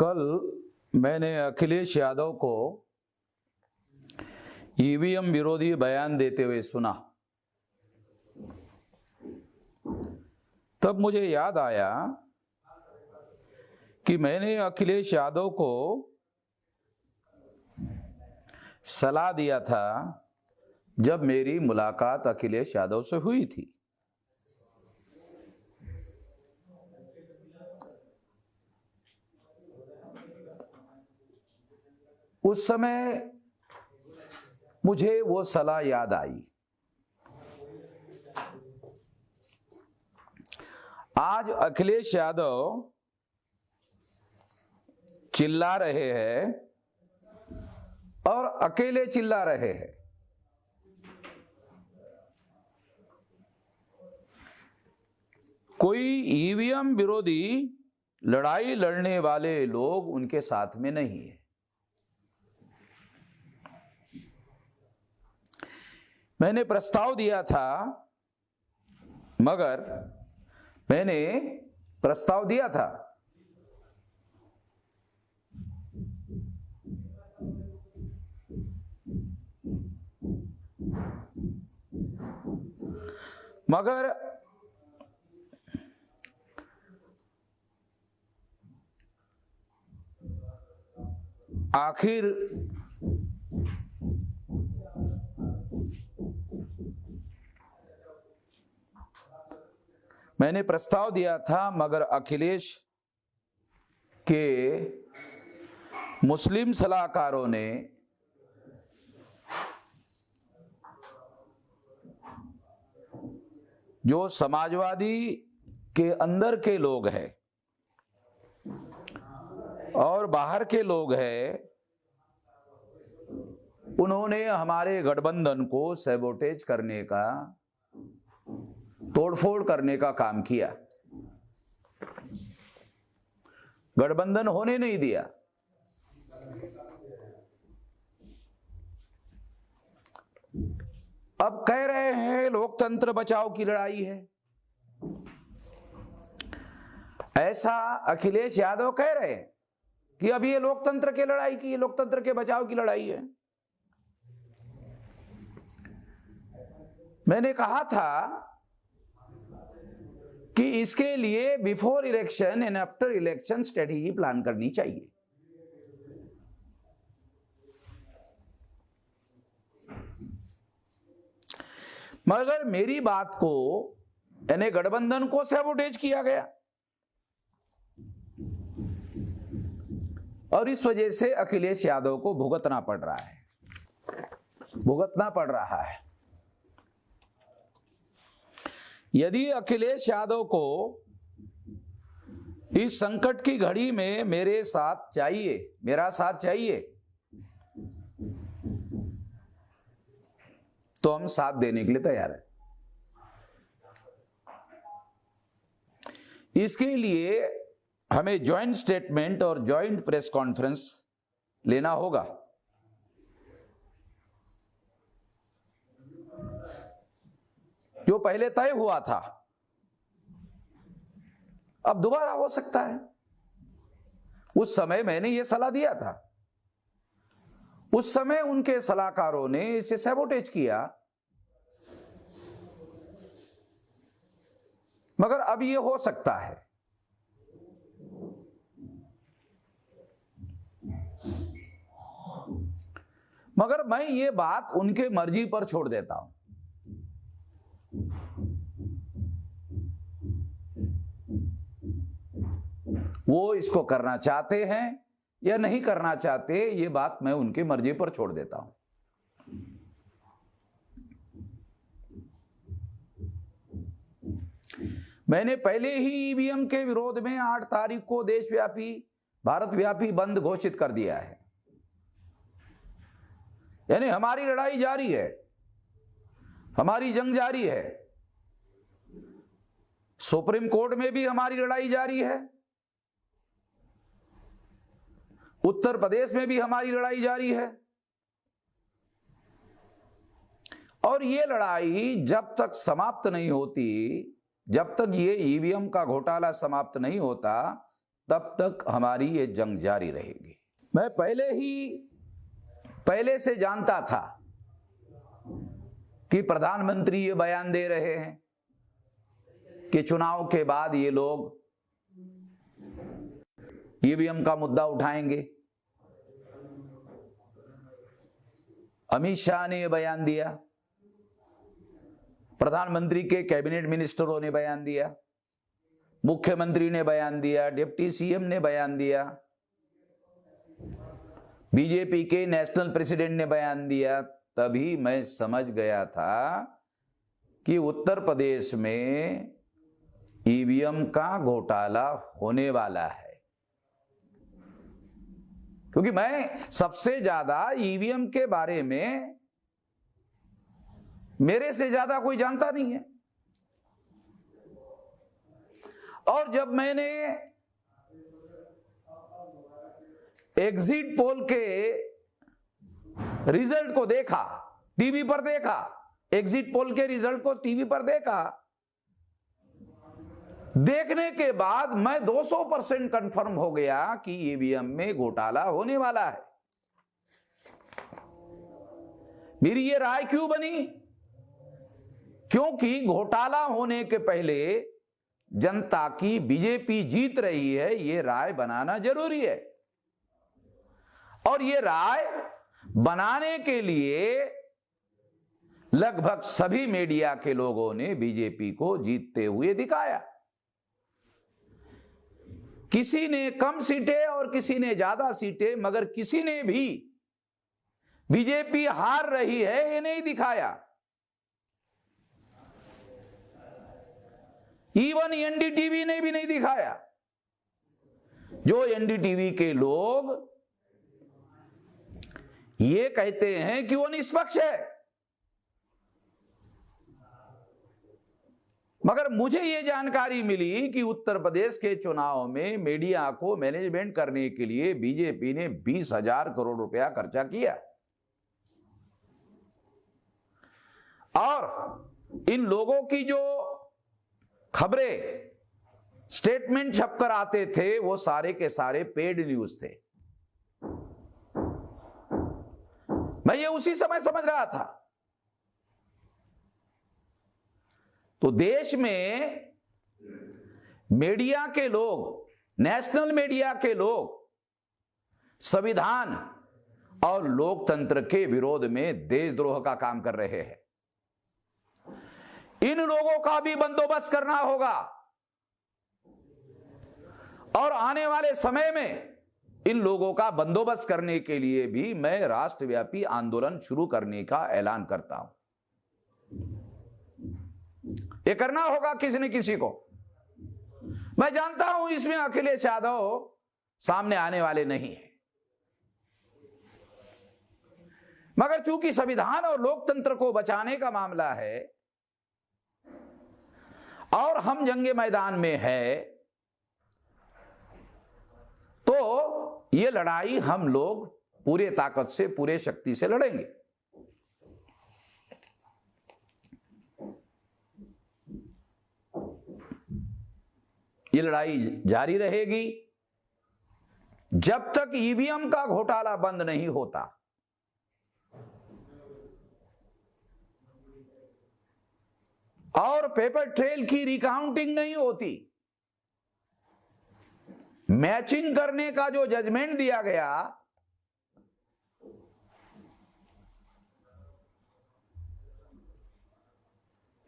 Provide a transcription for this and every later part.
कल मैंने अखिलेश यादव को ईवीएम विरोधी बयान देते हुए सुना। तब मुझे याद आया कि मैंने अखिलेश यादव को सलाह दिया था जब मेरी मुलाकात अखिलेश यादव से हुई थी। उस समय मुझे वो सलाह याद आई। आज अखिलेश यादव चिल्ला रहे हैं और अकेले चिल्ला रहे हैं। कोई ईवीएम विरोधी लड़ाई लड़ने वाले लोग उनके साथ में नहीं है। मैंने प्रस्ताव दिया था, मगर मैंने प्रस्ताव दिया था मगर आखिर मैंने प्रस्ताव दिया था, मगर अखिलेश के मुस्लिम सलाहकारों ने जो समाजवादी के अंदर के लोग हैं और बाहर के लोग हैं, उन्होंने हमारे गठबंधन को सैबोटेज करने का, तोड़फोड़ करने का काम किया। गठबंधन होने नहीं दिया। अब कह रहे हैं लोकतंत्र बचाओ की लड़ाई है। ऐसा अखिलेश यादव कह रहे हैं कि अब ये लोकतंत्र की लड़ाई की, लोकतंत्र के बचाव की लड़ाई है। मैंने कहा था कि इसके लिए before election and after election strategy plan करनी चाहिए। मगर मेरी बात को, यानी गठबंधन को सैबोटेज किया गया और इस वजह से अखिलेश यादव को भुगतना पड़ रहा है। यदि अखिलेश यादव को इस संकट की घड़ी में मेरा साथ चाहिए, तो हम साथ देने के लिए तैयार हैं। इसके लिए हमें जॉइंट स्टेटमेंट और जॉइंट प्रेस कॉन्फ्रेंस लेना होगा। जो पहले तय हुआ था, अब दोबारा हो सकता है। उस समय मैंने यह सलाह दिया था, उस समय उनके सलाहकारों ने इसे सैबोटेज किया, मगर अब यह हो सकता है। मगर मैं ये बात उनके मर्जी पर छोड़ देता हूं। वो इसको करना चाहते हैं या नहीं करना चाहते, ये बात मैं उनकी मर्जी पर छोड़ देता हूं। मैंने पहले ही ईवीएम के विरोध में 8 तारीख को देशव्यापी, भारतव्यापी बंद घोषित कर दिया है। यानी हमारी लड़ाई जारी है, हमारी जंग जारी है। सुप्रीम कोर्ट में भी हमारी लड़ाई जारी है, उत्तर प्रदेश में भी हमारी लड़ाई जारी है। और ये लड़ाई जब तक समाप्त नहीं होती, जब तक ये ईवीएम का घोटाला समाप्त नहीं होता, तब तक हमारी ये जंग जारी रहेगी। मैं पहले से जानता था कि प्रधानमंत्री ये बयान दे रहे हैं कि चुनाव के बाद ये लोग ईवीएम का मुद्दा उठाएंगे। अमित शाह ने यह बयान दिया, प्रधानमंत्री के कैबिनेट मिनिस्टरों ने बयान दिया, मुख्यमंत्री ने बयान दिया, डिप्टी सीएम ने बयान दिया, बीजेपी के नेशनल प्रेसिडेंट ने बयान दिया। तभी मैं समझ गया था कि उत्तर प्रदेश में ईवीएम का घोटाला होने वाला है, क्योंकि मैं सबसे ज्यादा ईवीएम के बारे में, मेरे से ज्यादा कोई जानता नहीं है। और जब मैंने एग्जिट पोल के रिजल्ट को देखा, टीवी पर देखा, एग्जिट पोल के रिजल्ट को टीवी पर देखा, देखने के बाद मैं 200% कंफर्म हो गया कि ईवीएम में घोटाला होने वाला है। मेरी ये राय क्यों बनी? क्योंकि घोटाला होने के पहले जनता की बीजेपी जीत रही है, ये राय बनाना जरूरी है। और ये राय बनाने के लिए लगभग सभी मीडिया के लोगों ने बीजेपी को जीतते हुए दिखाया। किसी ने कम सीटें और किसी ने ज्यादा सीटें, मगर किसी ने भी बीजेपी हार रही है ये नहीं दिखाया। इवन एनडीटीवी ने भी नहीं दिखाया। जो एनडीटीवी के लोग ये कहते हैं कि वो निष्पक्ष है, मगर मुझे ये जानकारी मिली कि उत्तर प्रदेश के चुनाव में मीडिया को मैनेजमेंट करने के लिए बीजेपी ने 20,000 करोड़ रुपया खर्चा किया। और इन लोगों की जो खबरें, स्टेटमेंट छपकर आते थे, वो सारे के सारे पेड न्यूज थे। मैं ये उसी समय समझ रहा था। तो देश में मीडिया के लोग, नेशनल मीडिया के लोग संविधान और लोकतंत्र के विरोध में देशद्रोह का काम कर रहे हैं। इन लोगों का भी बंदोबस्त करना होगा और आने वाले समय में इन लोगों का बंदोबस्त करने के लिए भी मैं राष्ट्रव्यापी आंदोलन शुरू करने का ऐलान करता हूं। ये करना होगा किसी न किसी को। मैं जानता हूं इसमें अखिलेश यादव सामने आने वाले नहीं है, मगर चूंकि संविधान और लोकतंत्र को बचाने का मामला है और हम जंगे मैदान में है, तो ये लड़ाई हम लोग पूरे ताकत से, पूरे शक्ति से लड़ेंगे। ये लड़ाई जारी रहेगी जब तक ईवीएम का घोटाला बंद नहीं होता। और पेपर ट्रेल की रिकाउंटिंग नहीं होती। मैचिंग करने का जो जजमेंट दिया गया,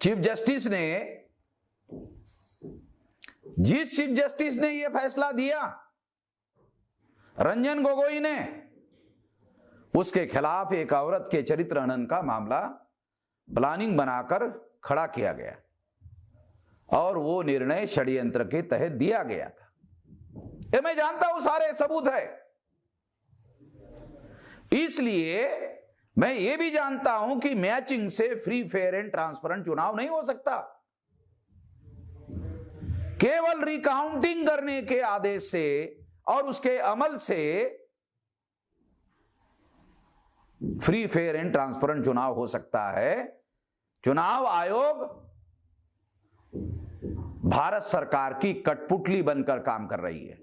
चीफ जस्टिस ने, जिस चीफ जस्टिस ने यह फैसला दिया, रंजन गोगोई ने, उसके खिलाफ एक औरत के चरित्र हनन का मामला प्लानिंग बनाकर खड़ा किया गया और वो निर्णय षड्यंत्र के तहत दिया गया था। ये मैं जानता हूं, सारे सबूत है। इसलिए मैं ये भी जानता हूं कि मैचिंग से फ्री, फेयर एंड ट्रांसपेरेंट चुनाव नहीं हो सकता। केवल रिकाउंटिंग करने के आदेश से और उसके अमल से फ्री, फेयर एंड ट्रांसपेरेंट चुनाव हो सकता है। चुनाव आयोग भारत सरकार की कठपुतली बनकर काम कर रही है।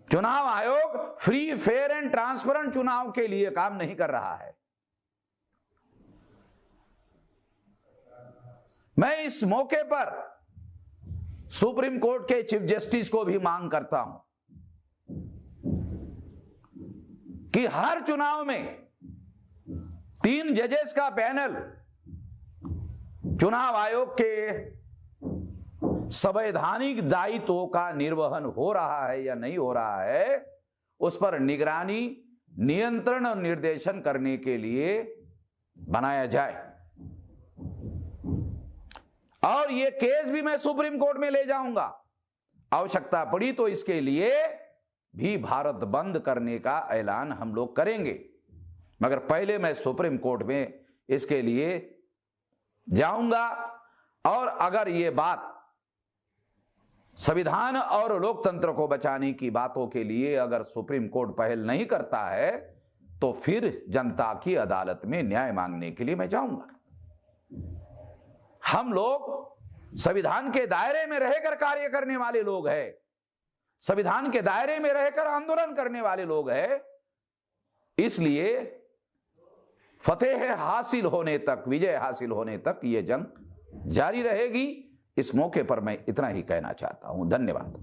चुनाव आयोग फ्री, फेयर एंड ट्रांसपेरेंट चुनाव के लिए काम नहीं कर रहा है। मैं इस मौके पर सुप्रीम कोर्ट के चीफ जस्टिस को भी मांग करता हूं कि हर चुनाव में 3 जजेस का पैनल चुनाव आयोग के संवैधानिक दायित्वों का निर्वहन हो रहा है या नहीं हो रहा है, उस पर निगरानी, नियंत्रण और निर्देशन करने के लिए बनाया जाए। और यह केस भी मैं सुप्रीम कोर्ट में ले जाऊंगा। आवश्यकता पड़ी तो इसके लिए भी भारत बंद करने का ऐलान हम लोग करेंगे, मगर पहले मैं सुप्रीम कोर्ट में इसके लिए जाऊंगा। और अगर ये बात संविधान और लोकतंत्र को बचाने की बातों के लिए अगर सुप्रीम कोर्ट पहल नहीं करता है, तो फिर जनता की अदालत में न्याय मांगने के लिए मैं जाऊंगा। हम लोग संविधान के दायरे में रहकर कार्य करने वाले लोग हैं, संविधान के दायरे में रहकर आंदोलन करने वाले लोग हैं। इसलिए फतेह हासिल होने तक, विजय हासिल होने तक यह जंग जारी रहेगी। इस मौके पर मैं इतना ही कहना चाहता हूं। धन्यवाद।